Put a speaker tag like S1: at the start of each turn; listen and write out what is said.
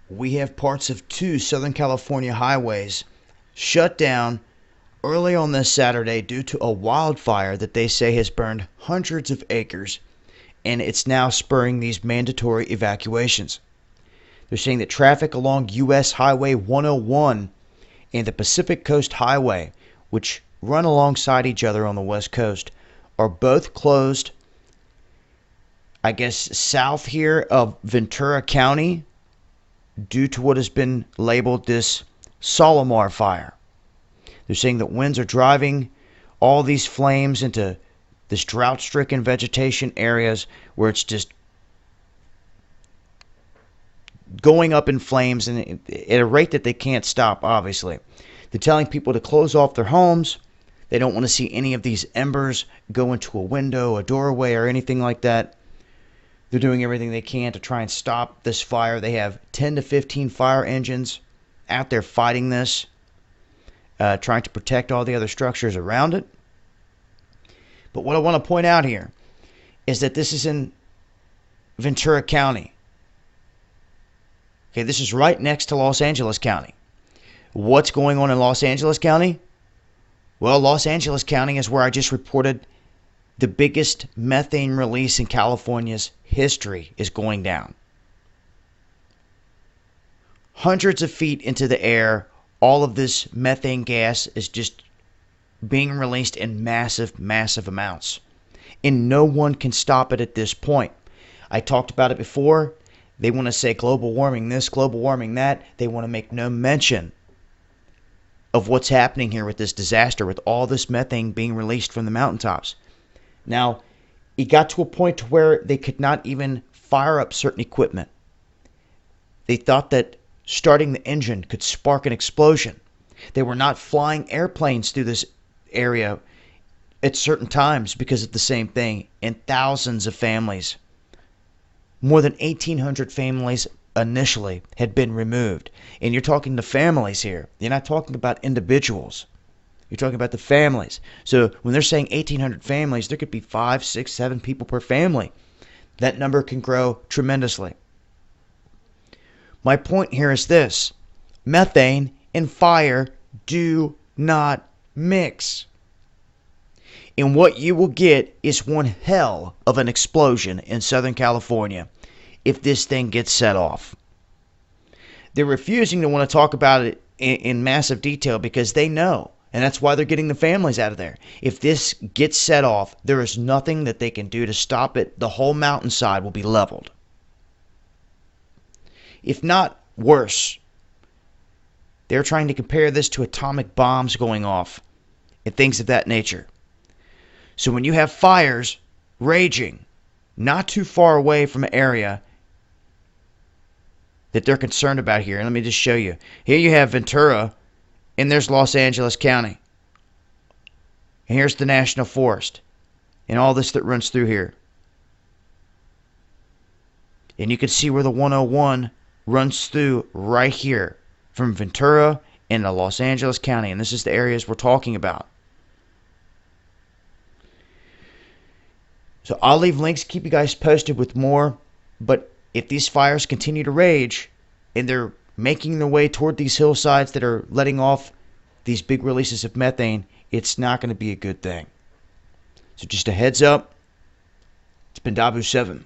S1: we have parts of two Southern California highways shut down early on this Saturday due to a wildfire that they say has burned hundreds of acres, and it's now spurring these mandatory evacuations. They're saying that traffic along U.S. Highway 101 and the Pacific Coast Highway, which run alongside each other on the West Coast, are both closed, I guess, south here of Ventura County due to what has been labeled this Solomar fire. They're saying that winds are driving all these flames into this drought-stricken vegetation areas where it's just going up in flames and at a rate that they can't stop, obviously. They're telling people to close off their homes. They don't want to see any of these embers go into a window, a doorway, or anything like that. They're doing everything they can to try and stop this fire. They have 10 to 15 fire engines out there fighting this, trying to protect all the other structures around it. But what I want to point out here is that this is in Ventura County. Okay, this is right next to Los Angeles County. What's going on in Los Angeles County? Well, Los Angeles County is where I just reported the biggest methane release in California's history is going down. Hundreds of feet into the air, all of this methane gas is just being released in massive, massive amounts. And no one can stop it at this point. I talked about it before. They want to say global warming this, global warming that. They want to make no mention of what's happening here with this disaster, with all this methane being released from the mountaintops. Now, it got to a point to where they could not even fire up certain equipment. They thought that starting the engine could spark an explosion. They were not flying airplanes through this area at certain times because of the same thing. And thousands of families, more than 1,800 families initially, had been removed. And you're talking to families here. You're not talking about individuals. You're talking about the families. So when they're saying 1,800 families, there could be 5, 6, 7 people per family. That number can grow tremendously. My point here is this: methane and fire do not mix. And what you will get is one hell of an explosion in Southern California if this thing gets set off. They're refusing to want to talk about it in massive detail because they know, and that's why they're getting the families out of there. If this gets set off, there is nothing that they can do to stop it. The whole mountainside will be leveled. If not worse. They're trying to compare this to atomic bombs going off and things of that nature. So when you have fires raging not too far away from an area that they're concerned about here, and let me just show you. Here you have Ventura, and there's Los Angeles County. And here's the National Forest and all this that runs through here. And you can see where the 101 runs through right here from Ventura into Los Angeles County. And this is the areas we're talking about. So I'll leave links, keep you guys posted with more. But if these fires continue to rage and they're making their way toward these hillsides that are letting off these big releases of methane, it's not going to be a good thing. So just a heads up. It's been Dabu 7.